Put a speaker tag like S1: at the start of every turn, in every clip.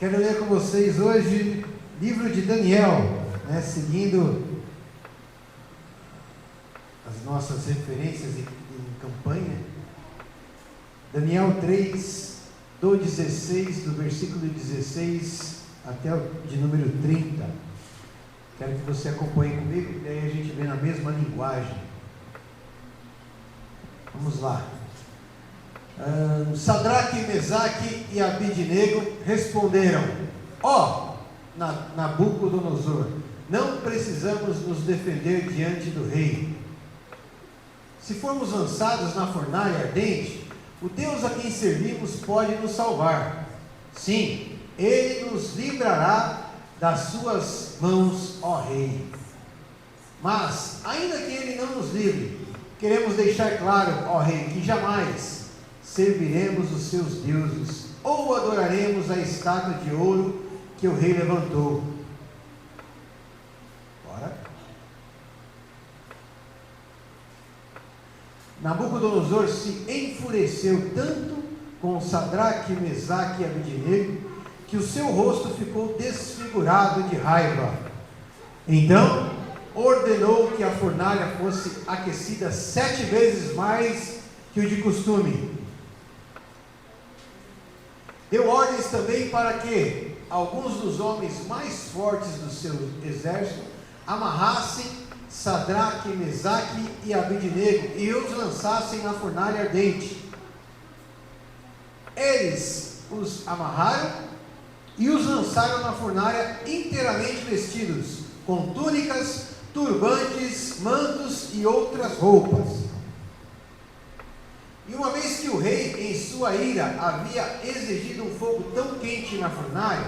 S1: Quero ler com vocês hoje livro de Daniel, seguindo as nossas referências em campanha. Daniel 3, do 16, do versículo 16 até o de número 30. Quero que você acompanhe comigo, e aí a gente vê na mesma linguagem. Vamos lá. Sadraque, Mesaque e Abidnego responderam: Nabucodonosor, não precisamos nos defender diante do rei. Se formos lançados na fornalha ardente, o Deus a quem servimos pode nos salvar. Sim, Ele nos livrará das suas mãos, ó rei. Mas, ainda que Ele não nos livre, queremos deixar claro, ó rei, que jamais serviremos os seus deuses, ou adoraremos a estátua de ouro que o rei levantou. Bora. Nabucodonosor se enfureceu tanto com Sadraque, Mesaque e Abidnego, que o seu rosto ficou desfigurado de raiva. Então ordenou que a fornalha fosse aquecida 7 vezes mais que o de costume. Deu ordens também para que alguns dos homens mais fortes do seu exército amarrassem Sadraque, Mesaque e Abidnego e os lançassem na fornalha ardente. Eles os amarraram e os lançaram na fornalha inteiramente vestidos, com túnicas, turbantes, mantos e outras roupas. E uma vez que o rei, em sua ira, havia exigido um fogo tão quente na fornalha,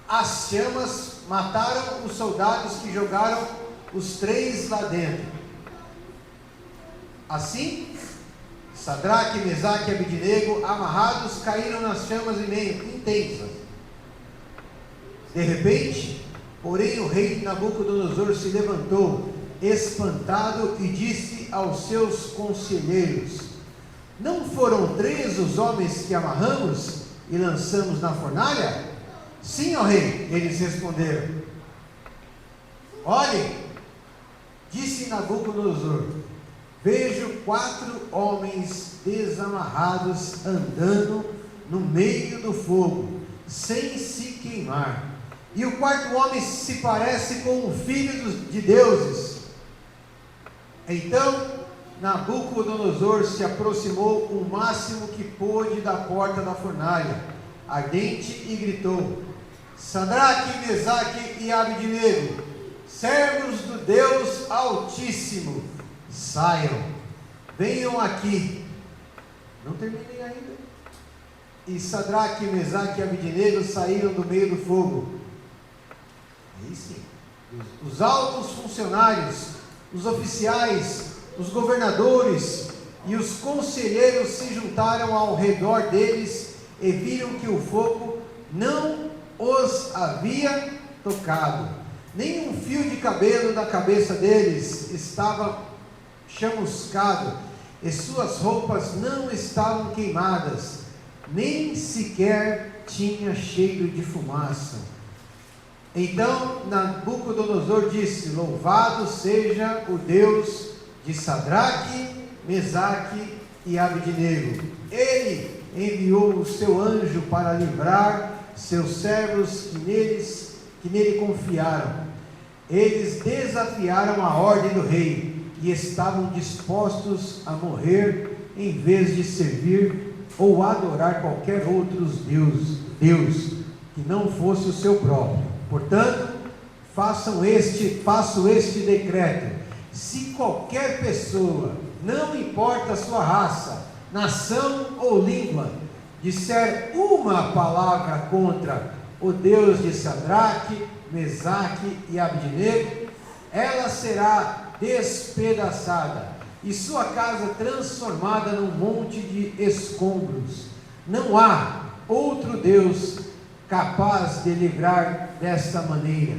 S1: as chamas mataram os soldados que jogaram os 3 lá dentro. Assim, Sadraque, Mesaque e Abidnego, amarrados, caíram nas chamas intensas. De repente, porém, o rei Nabucodonosor se levantou, espantado, e disse aos seus conselheiros: não foram 3 os homens que amarramos e lançamos na fornalha? Sim, ó rei, eles responderam. Olhem, disse Nabucodonosor, vejo 4 homens desamarrados andando no meio do fogo, sem se queimar. E o 4º homem se parece com o filho de deuses. Então Nabucodonosor se aproximou o máximo que pôde da porta da fornalha ardente e gritou: Sadraque, Mesaque e Abidnego, servos do Deus Altíssimo, saiam, venham aqui. Não terminei ainda. E Sadraque, Mesaque e Abidnego saíram do meio do fogo. Aí sim, os altos funcionários, os oficiais, os governadores e os conselheiros se juntaram ao redor deles e viram que o fogo não os havia tocado. Nem um fio de cabelo da cabeça deles estava chamuscado, e suas roupas não estavam queimadas, nem sequer tinha cheiro de fumaça. Então Nabucodonosor disse: louvado seja o Deus de Sadraque, Mesaque e Abidnego. Ele enviou o seu anjo para livrar seus servos que nele confiaram. Eles desafiaram a ordem do rei e estavam dispostos a morrer em vez de servir ou adorar qualquer outro Deus que não fosse o seu próprio. Portanto, faço este decreto: se qualquer pessoa, não importa a sua raça, nação ou língua, disser uma palavra contra o Deus de Sadraque, Mesaque e Abidnego, ela será despedaçada e sua casa transformada num monte de escombros. Não há outro Deus capaz de livrar desta maneira.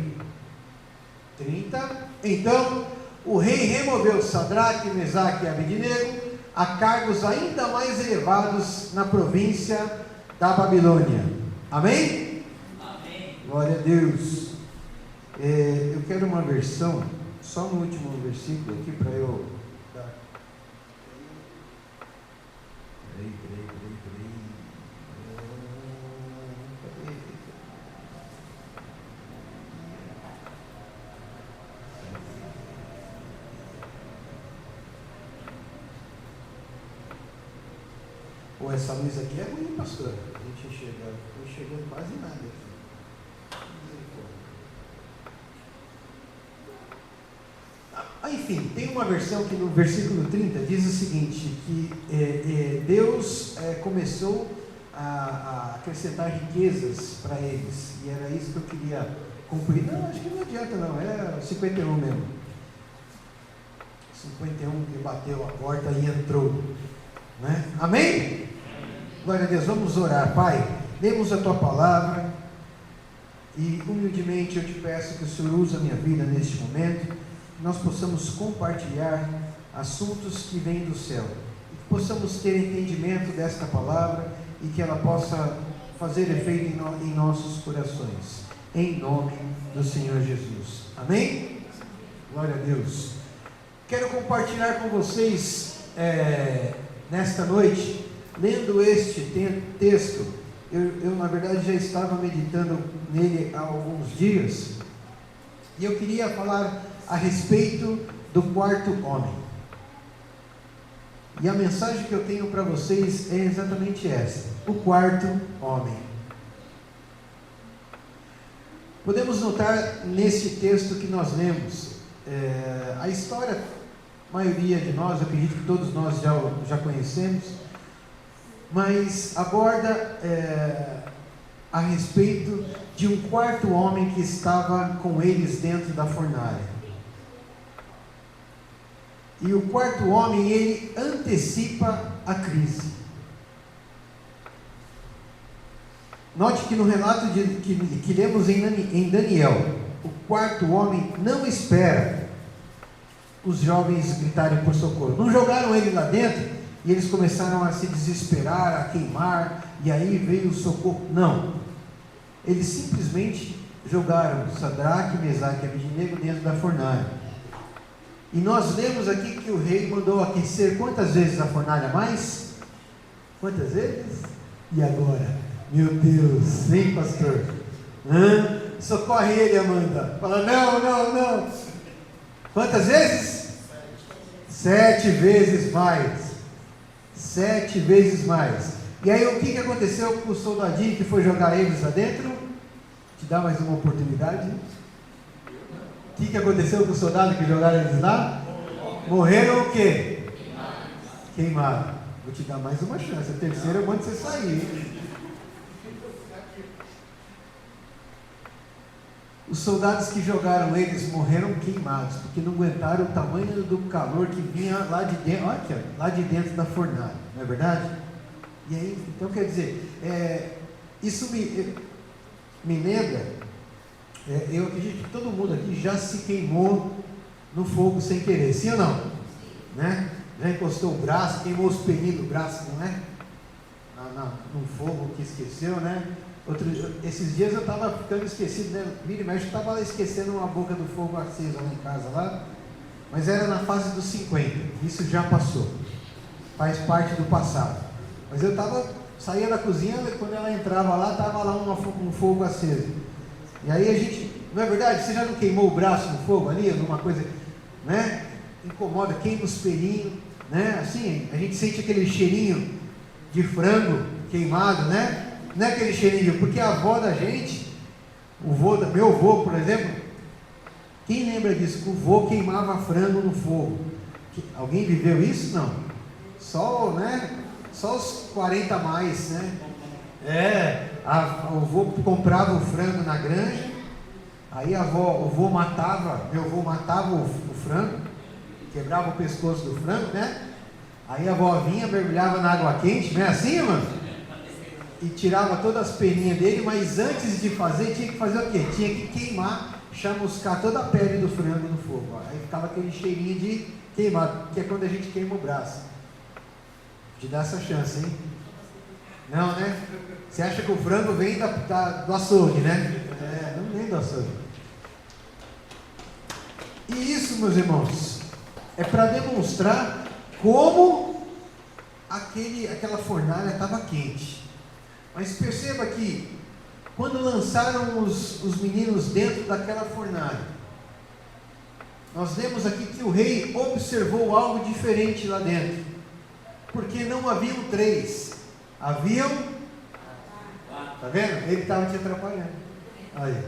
S1: 30. Então o rei removeu Sadraque, Mesaque e Abidnego a cargos ainda mais elevados na província da Babilônia. Amém? Glória a Deus. Eu quero uma versão, só no último versículo aqui para eu dar. Peraí. Pô, essa luz aqui é ruim, pastor. A gente enxerga, não enxergando quase nada aqui. Enfim, tem uma versão que no versículo 30 diz o seguinte, que Deus começou a acrescentar riquezas para eles, e era isso que eu queria cumprir. Não, acho que não adianta não, é 51 mesmo. 51 que bateu a porta e entrou, né? Amém? Glória a Deus. Vamos orar. Pai, demos a Tua palavra e humildemente eu te peço que o Senhor use a minha vida neste momento, que nós possamos compartilhar assuntos que vêm do céu, e que possamos ter entendimento desta palavra e que ela possa fazer efeito em nossos corações, em nome do Senhor Jesus. Amém? Glória a Deus. Quero compartilhar com vocês nesta noite, lendo este texto. Eu na verdade já estava meditando nele há alguns dias, e eu queria falar a respeito do quarto homem. E a mensagem que eu tenho para vocês é exatamente essa: o quarto homem. Podemos notar nesse texto que nós lemos, a história, a maioria de nós, acredito que todos nós já conhecemos, mas aborda a respeito de um quarto homem que estava com eles dentro da fornalha. E o quarto homem, ele antecipa a crise. Note que no relato que lemos em Daniel, o quarto homem não espera os jovens gritarem por socorro. Não jogaram ele lá dentro e eles começaram a se desesperar, a queimar, e aí veio o socorro. Não. Eles simplesmente jogaram Sadraque, Mesaque e Abednego dentro da fornalha. E nós lemos aqui que o rei mandou aquecer quantas vezes a fornalha mais? Quantas vezes? E agora? Meu Deus, hein, pastor? Socorre ele, Amanda. Fala, não. Quantas vezes? 7 vezes mais. 7 vezes mais. E aí o que aconteceu com o soldadinho que foi jogar eles lá dentro? Te dá mais uma oportunidade. O que aconteceu com o soldado que jogaram eles lá? Morreram o quê? Queimaram. Vou te dar mais uma chance. A terceira eu mando você sair, hein? Os soldados que jogaram eles morreram queimados, porque não aguentaram o tamanho do calor que vinha lá de dentro, olha aqui, lá de dentro da fornalha, não é verdade? E aí, então quer dizer, isso me lembra, eu acredito que todo mundo aqui já se queimou no fogo sem querer, sim ou não? Né? Já encostou o braço, queimou os pelinhos do braço, não é? No fogo que esqueceu, né? Esses dias eu estava ficando esquecido, né? Vira e mexe, eu estava esquecendo uma boca do fogo acesa lá em casa, lá, mas era na fase dos 50, isso já passou, faz parte do passado. Mas eu saía da cozinha, quando ela entrava lá, estava lá um fogo aceso. E aí a gente, não é verdade? Você já não queimou o braço no fogo ali, alguma coisa, né? Incomoda, queima os pelinhos, né? Assim, a gente sente aquele cheirinho de frango queimado, né? Não é aquele cheirinho, porque a avó da gente, meu avô, por exemplo, quem lembra disso? O avô queimava frango no fogo. Alguém viveu isso? Não. Só, né? Só os 40 a mais, né? O avô comprava o frango na granja, aí meu avô matava o frango, quebrava o pescoço do frango, né? Aí a avó vinha, mergulhava na água quente, não é assim, mano? E tirava todas as peninhas dele, mas antes de fazer, tinha que fazer o quê? Tinha que queimar, chamuscar toda a pele do frango no fogo. Aí ficava aquele cheirinho de queimado, que é quando a gente queima o braço. Te dá essa chance, hein? Não, né? Você acha que o frango vem do açougue, né? tentação. E isso, meus irmãos, é para demonstrar como aquela fornalha estava quente. Mas perceba que quando lançaram os meninos dentro daquela fornalha, nós vemos aqui que o rei observou algo diferente lá dentro, porque não haviam 3, haviam, está vendo? Ele estava te atrapalhando. Aí,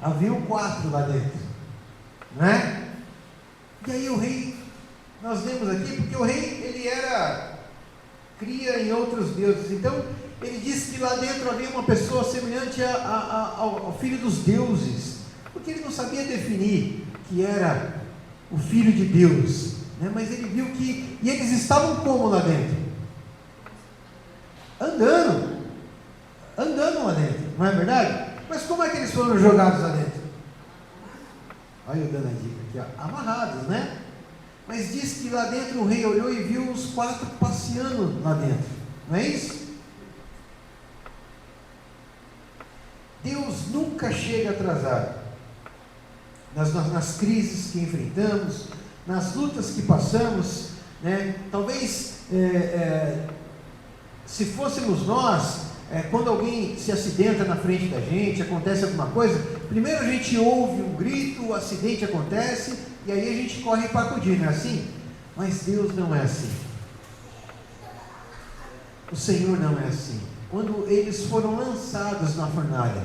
S1: haviam 4 lá dentro, né? E aí o rei, nós vemos aqui, porque o rei, ele era cria em outros deuses, então ele disse que lá dentro havia uma pessoa semelhante ao filho dos deuses, porque ele não sabia definir que era o filho de Deus, né? Mas ele viu que, e eles estavam como lá dentro? Andando lá dentro, não é verdade? Mas como é que eles foram jogados lá dentro? Olha eu dando a dica aqui, ó. Amarrados, né? Mas diz que lá dentro o rei olhou e viu os 4 passeando lá dentro, não é isso? Deus nunca chega atrasado. Nas crises que enfrentamos, nas lutas que passamos, né? Talvez, se fôssemos nós, quando alguém se acidenta na frente da gente, acontece alguma coisa, primeiro a gente ouve um grito, o acidente acontece, e aí a gente corre para acudir, não é assim? Mas Deus não é assim. O Senhor não é assim. Quando eles foram lançados na fornalha,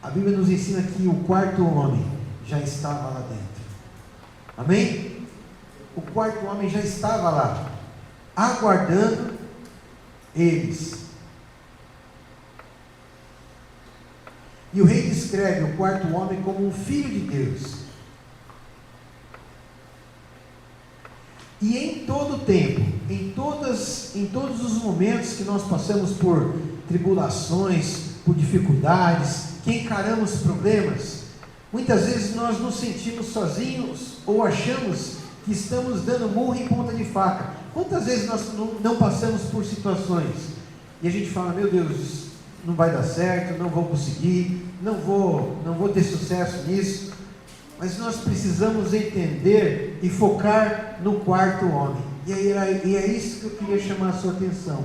S1: a Bíblia nos ensina que o 4º homem já estava lá dentro. Amém? O 4º homem já estava lá, aguardando eles. E o rei descreve o 4º homem como um filho de Deus. E em todo o tempo, em todos os momentos que nós passamos por tribulações, por dificuldades, que encaramos problemas, muitas vezes nós nos sentimos sozinhos ou achamos que estamos dando murro em ponta de faca. Quantas vezes nós não passamos por situações e a gente fala, meu Deus, não vai dar certo, não vou conseguir, não vou ter sucesso nisso. Mas nós precisamos entender e focar no 4º homem. E é isso que eu queria chamar a sua atenção.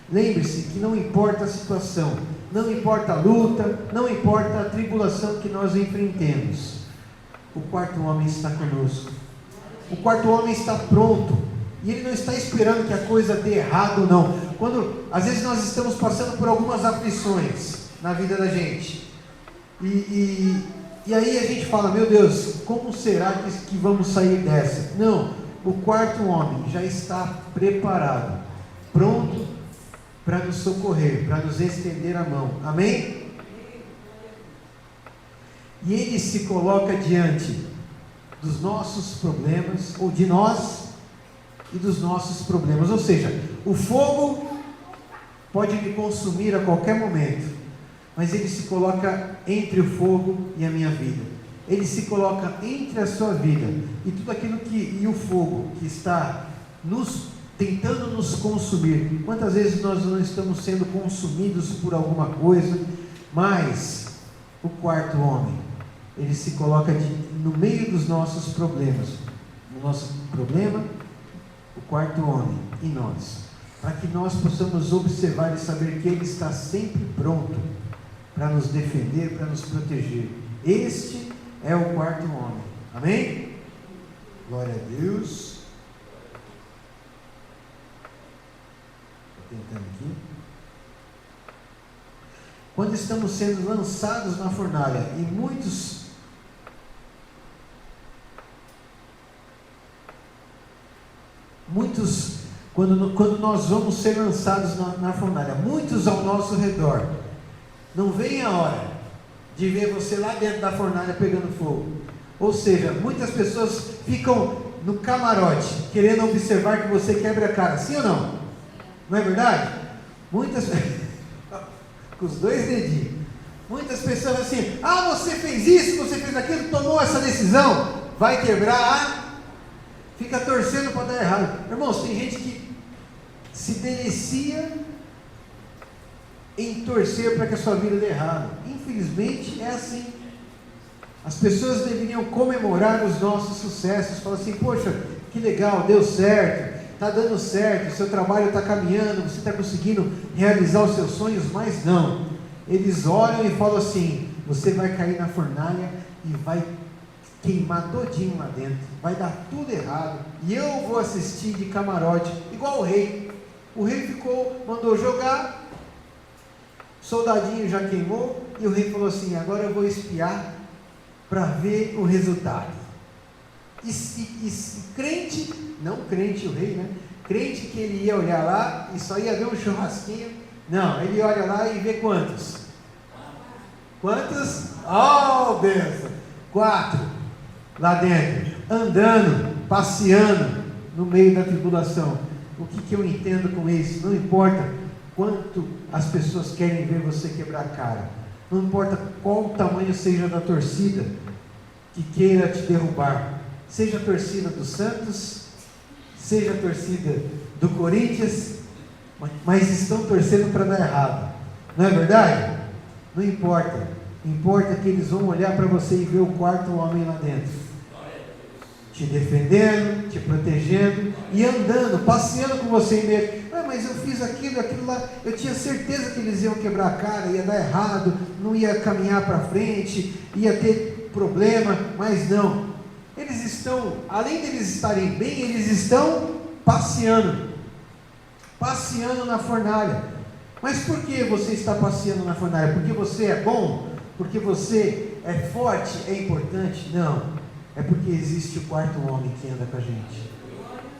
S1: Lembre-se que não importa a situação, não importa a luta, não importa a tribulação que nós enfrentemos, o 4º homem está conosco. O 4º homem está pronto, e ele não está esperando que a coisa dê errado, não. Às vezes nós estamos passando por algumas aflições na vida da gente, e aí a gente fala, meu Deus, como será que vamos sair dessa? Não, o 4º homem já está preparado, pronto para nos socorrer, para nos estender a mão. Amém? E ele se coloca diante dos nossos problemas, ou de nós e dos nossos problemas. Ou seja, o fogo pode me consumir a qualquer momento, mas ele se coloca entre o fogo e a minha vida. Ele se coloca entre a sua vida e tudo aquilo e o fogo que está tentando nos consumir. Quantas vezes nós não estamos sendo consumidos por alguma coisa, mas o 4º homem, ele se coloca no meio dos nossos problemas. No nosso problema, o 4º homem em nós, para que nós possamos observar e saber que ele está sempre pronto para nos defender, para nos proteger. Este é o 4º homem. Amém? Glória a Deus. Tentando aqui. Quando estamos sendo lançados na fornalha, e muitos quando nós vamos ser lançados na fornalha, muitos ao nosso redor, não vem a hora de ver você lá dentro da fornalha pegando fogo. Ou seja, muitas pessoas ficam no camarote, querendo observar que você quebra a cara, sim ou não? Não é verdade? Muitas com os 2 dedinhos. Muitas pessoas assim, você fez isso, você fez aquilo, tomou essa decisão, vai quebrar, fica torcendo para dar errado. Irmãos, tem gente que se delicia em torcer para que a sua vida dê errado. Infelizmente é assim. As pessoas deveriam comemorar os nossos sucessos, falar assim: poxa, que legal, deu certo, está dando certo, o seu trabalho está caminhando, você está conseguindo realizar os seus sonhos. Mas não, eles olham e falam assim: você vai cair na fornalha e vai queimar todinho lá dentro, vai dar tudo errado, e eu vou assistir de camarote, igual o rei. O rei mandou jogar, o soldadinho já queimou, e o rei falou assim: agora eu vou espiar para ver o resultado. E crente, não crente o rei, né? Crente que ele ia olhar lá e só ia ver um churrasquinho. Não, ele olha lá e vê quantos? Quantos? Oh, benção! 4 lá dentro, andando, passeando no meio da tribulação. O que eu entendo com isso? Não importa quanto as pessoas querem ver você quebrar a cara, não importa qual o tamanho seja da torcida que queira te derrubar, seja a torcida do Santos, seja a torcida do Corinthians, mas estão torcendo para dar errado, não é verdade? Não importa, importa que eles vão olhar para você e ver o quarto homem lá dentro, te defendendo, te protegendo e andando, passeando com você em meio. Mas eu fiz aquilo lá, eu tinha certeza que eles iam quebrar a cara, ia dar errado, não ia caminhar para frente, ia ter problema. Mas não, eles estão, além de eles estarem bem, eles estão passeando na fornalha. Mas por que você está passeando na fornalha? Porque você é bom? Porque você é forte, é importante? Não. É porque existe o quarto homem que anda com a gente.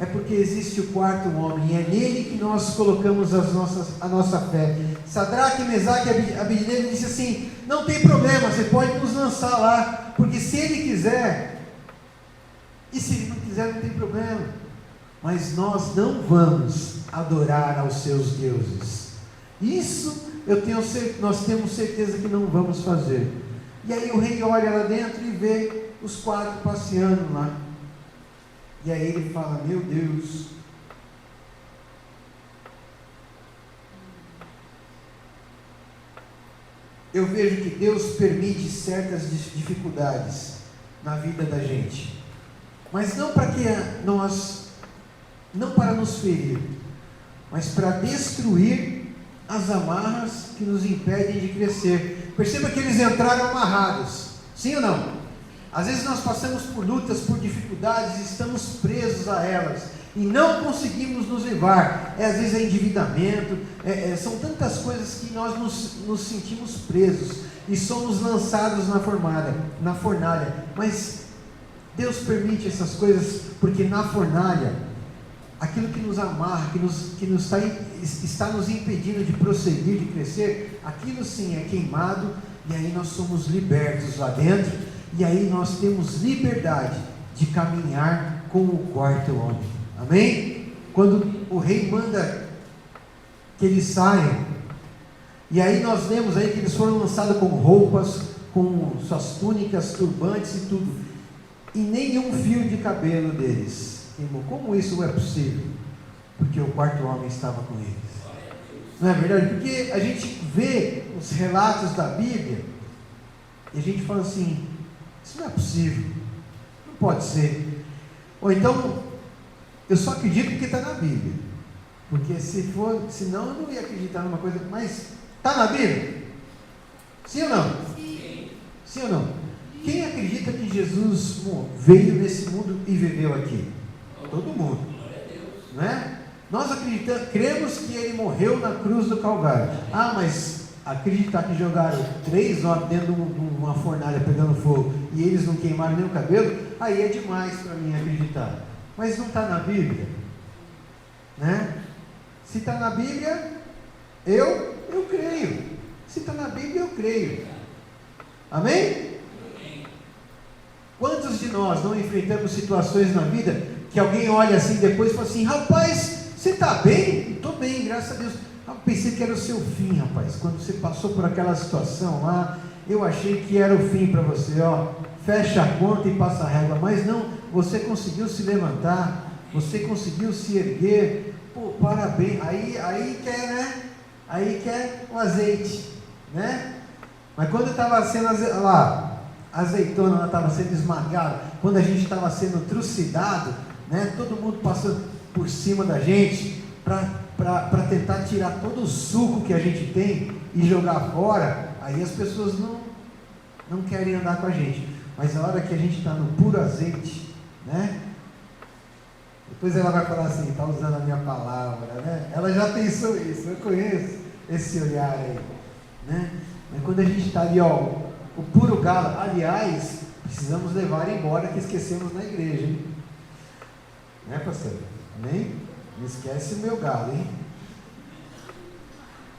S1: É porque existe o quarto homem, e é nele que nós colocamos a nossa fé. Sadraque, Mesaque e Abednego disse assim: não tem problema, você pode nos lançar lá, porque se ele quiser, e se ele não quiser, não tem problema. Mas nós não vamos adorar aos seus deuses. Isso nós temos certeza que não vamos fazer. E aí o rei olha lá dentro e vê os 4 passeando lá. E aí ele fala: meu Deus, eu vejo que Deus permite certas dificuldades na vida da gente, mas não para nos ferir, mas para destruir as amarras que nos impedem de crescer. Perceba que eles entraram amarrados, sim ou não? Às vezes nós passamos por lutas, por dificuldades, estamos presos a elas e não conseguimos nos livrar. Às vezes é endividamento, são tantas coisas que nós nos sentimos presos e somos lançados na fornalha. Mas Deus permite essas coisas porque na fornalha, aquilo que nos amarra, que está nos impedindo de prosseguir, de crescer, aquilo sim é queimado, e aí nós somos libertos lá dentro. E aí nós temos liberdade de caminhar com o quarto homem. Amém? Quando o rei manda que eles saiam, e aí nós lemos aí que eles foram lançados com roupas, com suas túnicas, turbantes e tudo, e nenhum fio de cabelo deles queimou. Como isso é possível? Porque o quarto homem estava com eles. Não é verdade? Porque a gente vê os relatos da Bíblia e a gente fala assim: isso não é possível, não pode ser. Ou então, eu só acredito porque está na Bíblia, porque senão eu não ia acreditar numa coisa. Mas está na Bíblia? Sim ou não? Sim. Sim ou não? Quem acredita que Jesus veio nesse mundo e viveu aqui? Todo mundo, não é? Nós cremos que ele morreu na cruz do Calvário. Mas acreditar que jogaram 3 horas dentro de uma fornalha pegando fogo e eles não queimaram nem o cabelo, aí é demais para mim acreditar. Mas não está na Bíblia, né? Se está na Bíblia, eu creio. Se está na Bíblia, eu creio. Amém? Quantos de nós não enfrentamos situações na vida que alguém olha assim depois e fala assim: rapaz, você está bem? Estou bem, graças a Deus. Pensei que era o seu fim, rapaz. Quando você passou por aquela situação lá, eu achei que era o fim para você. Fecha a conta e passa a régua. Mas não, você conseguiu se levantar, você conseguiu se erguer. Pô, parabéns. Aí quer, né? aí quer o azeite, né? Mas quando estava sendo lá, a azeitona ela estava sendo esmagada, quando a gente estava sendo trucidado, né? Todo mundo passando por cima da gente para tentar tirar todo o suco que a gente tem e jogar fora, aí as pessoas não querem andar com a gente. Mas a hora que a gente está no puro azeite, né? Depois ela vai falar assim, está usando a minha palavra, né? Ela já pensou isso, eu conheço esse olhar aí, né? Mas quando a gente está ali, ó, o puro galo, aliás, precisamos levar embora que esquecemos na igreja, hein? Né, pastor? Amém? Não esquece o meu galo, hein?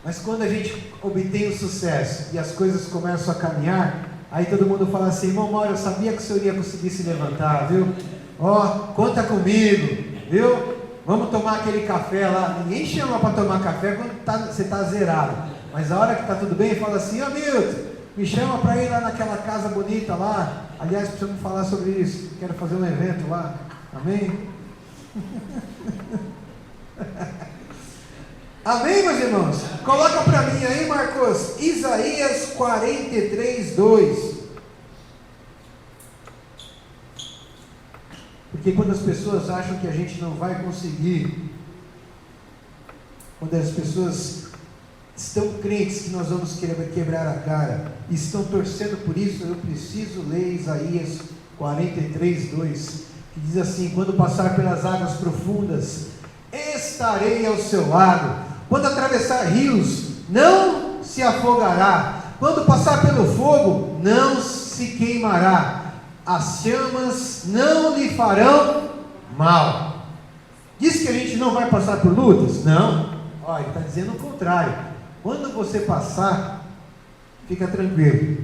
S1: Mas quando a gente obtém o sucesso e as coisas começam a caminhar, aí todo mundo fala assim, irmão Mauro, eu sabia que o senhor ia conseguir se levantar, viu? Ó, conta comigo, viu? Vamos tomar aquele café lá. Ninguém chama para tomar café quando você está zerado. Mas a hora que está tudo bem, fala assim, ó Milton, me chama para ir lá naquela casa bonita lá. Aliás, precisamos falar sobre isso. Quero fazer um evento lá. Amém? Amém, meus irmãos? Coloca para mim aí, Marcos, Isaías 43, 2. Porque quando as pessoas acham que a gente não vai conseguir, quando as pessoas estão crentes que nós vamos quebrar a cara, e estão torcendo por isso, eu preciso ler Isaías 43, 2, que diz assim, quando passar pelas águas profundas, estarei ao seu lado, quando atravessar rios, não se afogará, quando passar pelo fogo, não se queimará, as chamas não lhe farão mal. Diz que a gente não vai passar por lutas? Não, olha, ele está dizendo o contrário, quando você passar, fica tranquilo,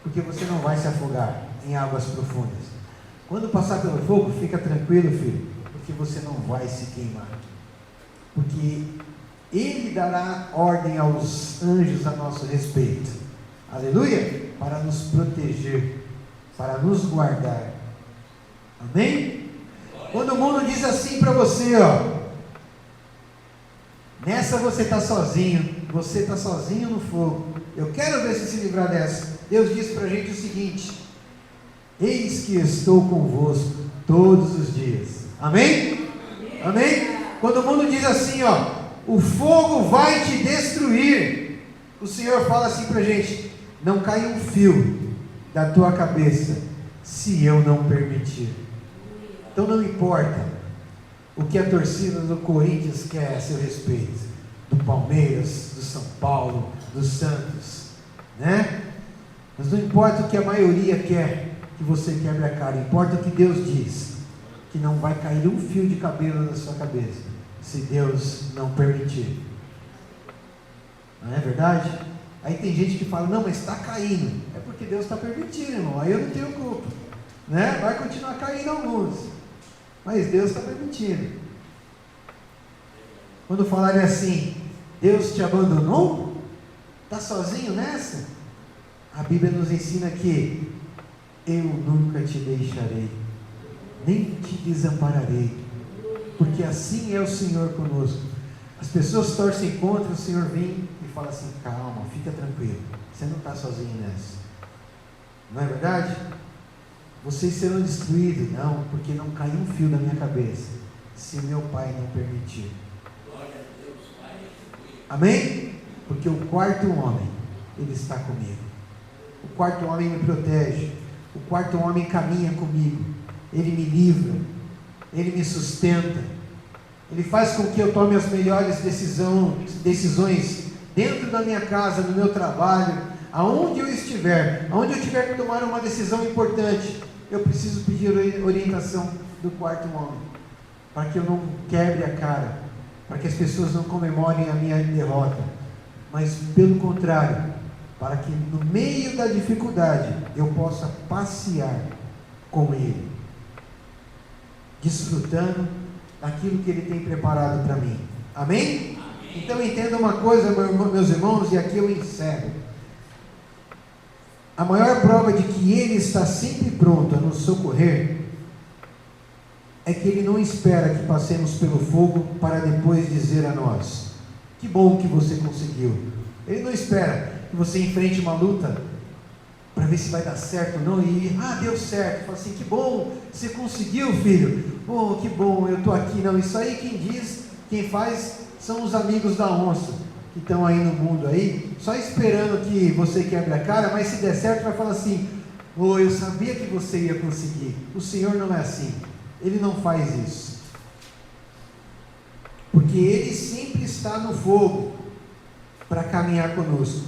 S1: porque você não vai se afogar em águas profundas. Quando passar pelo fogo, fica tranquilo, filho, porque você não vai se queimar, porque Ele dará ordem aos anjos a nosso respeito, aleluia, para nos proteger, para nos guardar, amém? Quando o mundo diz assim para você, ó, nessa você está sozinho, você está sozinho no fogo, eu quero ver se livrar dessa. Deus diz para a gente o seguinte, eis que estou convosco todos os dias, amém? Amém? Quando o mundo diz assim, ó, o fogo vai te destruir, o Senhor fala assim para a gente, não cai um fio da tua cabeça, se eu não permitir. Então não importa o que a torcida do Corinthians quer a seu respeito, do Palmeiras, do São Paulo, do Santos, né? Mas não importa o que a maioria quer que você quebre a cara, importa o que Deus diz, que não vai cair um fio de cabelo na sua cabeça, se Deus não permitir. Não é verdade? Aí tem gente que fala, não, mas está caindo, é porque Deus está permitindo, irmão, aí eu não tenho culpa, né? Vai continuar caindo alguns, mas Deus está permitindo. Quando falarem assim, Deus te abandonou? Está sozinho nessa? A Bíblia nos ensina que eu nunca te deixarei, nem te desampararei, porque assim é o Senhor conosco. As pessoas torcem contra, o Senhor vem e fala assim, calma, fica tranquilo, você não está sozinho nessa, não é verdade? Vocês serão destruídos, não, porque não caiu um fio da minha cabeça, se meu Pai não permitir. Amém? Porque o quarto homem, ele está comigo, o quarto homem me protege, o quarto homem caminha comigo, ele me livra, ele me sustenta, ele faz com que eu tome as melhores decisões dentro da minha casa, no meu trabalho, aonde eu estiver, aonde eu tiver que tomar uma decisão importante, eu preciso pedir orientação do quarto homem, para que eu não quebre a cara, para que as pessoas não comemorem a minha derrota, mas pelo contrário, para que no meio da dificuldade eu possa passear com Ele, desfrutando daquilo que Ele tem preparado para mim. Amém? Então entenda uma coisa, meus irmãos, e aqui eu encerro. A maior prova de que Ele está sempre pronto a nos socorrer é que Ele não espera que passemos pelo fogo para depois dizer a nós Que bom que você conseguiu. Ele não espera que você enfrente uma luta para ver se vai dar certo ou não, e deu certo. Fala assim: que bom, você conseguiu, filho. Oh, que bom, eu estou aqui. Não, isso aí quem diz, quem faz, são os amigos da onça, que estão aí no mundo aí, só esperando que você quebre a cara, mas se der certo vai falar assim: oh, eu sabia que você ia conseguir. O Senhor não é assim, Ele não faz isso, porque Ele sempre está no fogo para caminhar conosco.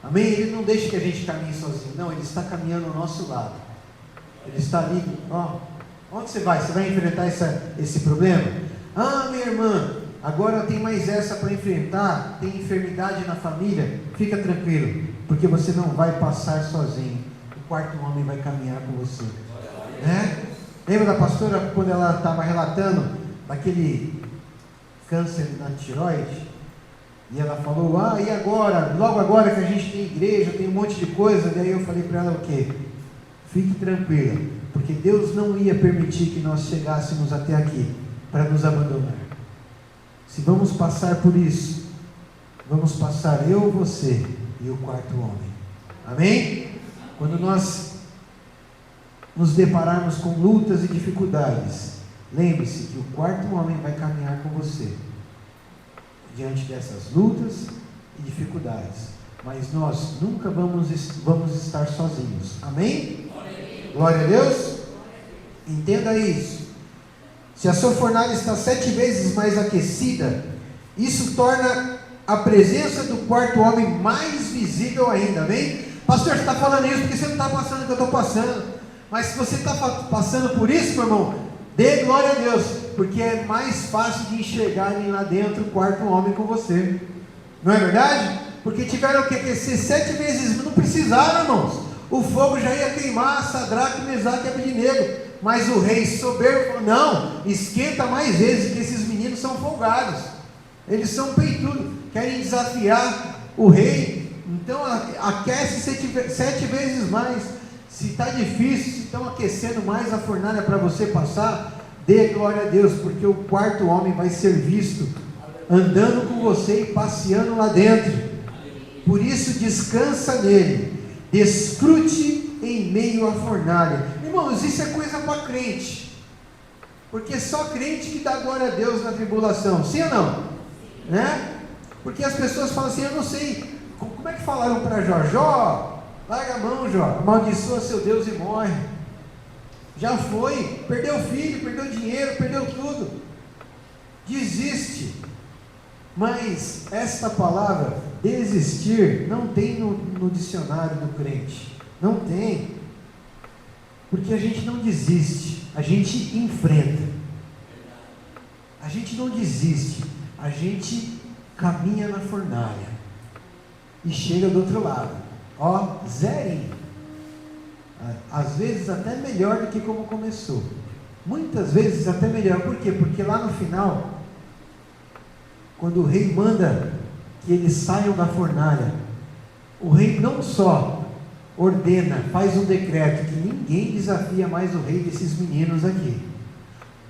S1: Amém? Ele não deixa que a gente caminhe sozinho, não, Ele está caminhando ao nosso lado. Ele está ali, ó. Onde você vai? Você vai enfrentar esse problema? Minha irmã, agora tem mais essa para enfrentar, tem enfermidade na família. Fica tranquilo, porque você não vai passar sozinho. O quarto homem vai caminhar com você, né? Lembra da pastora quando ela estava relatando daquele câncer na tireoide? E ela falou: e agora? Logo agora que a gente tem igreja, tem um monte de coisa. E aí eu falei para ela o quê? Fique tranquila, porque Deus não ia permitir que nós chegássemos até aqui para nos abandonar. Se vamos passar por isso, vamos passar eu, você e o quarto homem. Amém? Quando nós nos depararmos com lutas e dificuldades, lembre-se que o quarto homem vai caminhar com você diante dessas lutas e dificuldades, mas nós nunca vamos estar sozinhos. Amém? Glória a Deus. Entenda isso. Se a sua fornalha está 7 vezes mais aquecida, isso torna a presença do quarto homem mais visível ainda. Amém? Pastor, você está falando isso porque você não está passando o que eu estou passando. Mas se você está passando por isso, meu irmão, dê glória a Deus, porque é mais fácil de enxergarem lá dentro o quarto homem com você. Não é verdade? Porque tiveram que aquecer 7 vezes, não precisaram, irmãos. O fogo já ia queimar Sadraque, Mesaque e Abednego. Mas o rei soberbo falou: não, esquenta mais vezes, que esses meninos são folgados. Eles são peitudos, querem desafiar o rei. Então aquece 7 vezes mais. Se está difícil, se estão aquecendo mais a fornalha para você passar, dê glória a Deus, porque o quarto homem vai ser visto andando com você e passeando lá dentro. Por isso descansa nele, desfrute em meio à fornalha. Irmãos, isso é coisa para crente, porque só crente que dá glória a Deus na tribulação, sim ou não? Né? Porque as pessoas falam assim: eu não sei, como é que falaram para Jó? Larga a mão, Jó, amaldiçoa seu Deus e morre. Já foi, perdeu o filho, perdeu o dinheiro, perdeu tudo, desiste. Mas esta palavra desistir não tem no dicionário do crente, não tem, porque a gente não desiste, a gente enfrenta. A gente não desiste, a gente caminha na fornalha e chega do outro lado, zerinho, às vezes até melhor do que como começou, muitas vezes até melhor. Por quê? Porque lá no final, quando o rei manda que eles saiam da fornalha, o rei não só ordena, faz um decreto que ninguém desafia mais o rei desses meninos aqui,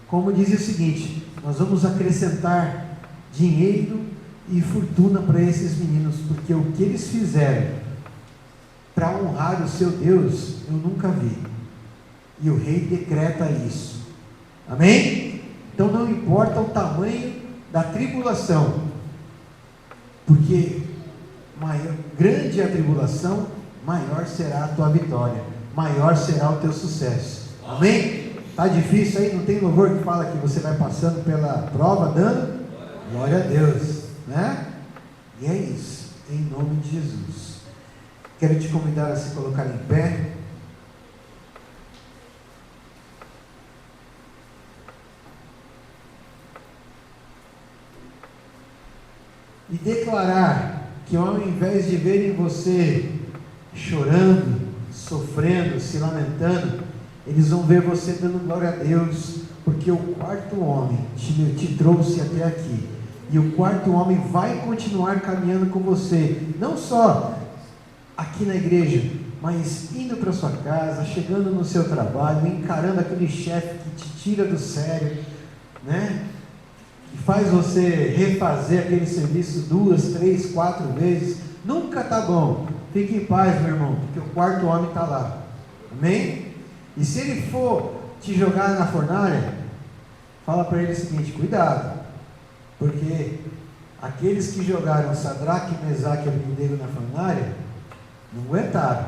S1: como diz o seguinte: nós vamos acrescentar dinheiro e fortuna para esses meninos, porque o que eles fizeram para honrar o seu Deus, eu nunca vi. E o rei decreta isso. Amém? Então não importa o tamanho da tribulação, porque grande é a tribulação, maior será a tua vitória, maior será o teu sucesso. Amém? Está difícil aí? Não tem louvor que fala que você vai passando pela prova dando glória a Deus, né? E é isso, em nome de Jesus. Quero te convidar a se colocar em pé. E declarar que ao invés de verem você chorando, sofrendo, se lamentando, eles vão ver você dando glória a Deus, porque o quarto homem te trouxe até aqui, e o quarto homem vai continuar caminhando com você, não só aqui na igreja, mas indo para sua casa, chegando no seu trabalho, encarando aquele chefe que te tira do sério, né? que faz você refazer aquele serviço 2, 3, 4 vezes, nunca está bom. Fique em paz, meu irmão, porque o quarto homem está lá. Amém? E se ele for te jogar na fornalha, fala para ele o seguinte: cuidado, porque aqueles que jogaram Sadraque, Mesaque e Abednego na fornalha não aguentaram,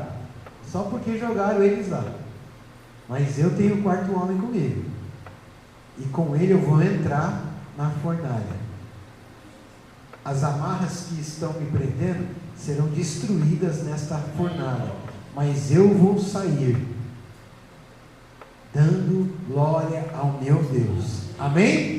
S1: só porque jogaram eles lá. Mas eu tenho o quarto homem comigo, e com ele eu vou entrar na fornalha. As amarras que estão me prendendo serão destruídas nesta fornalha, mas eu vou sair dando glória ao meu Deus. Amém?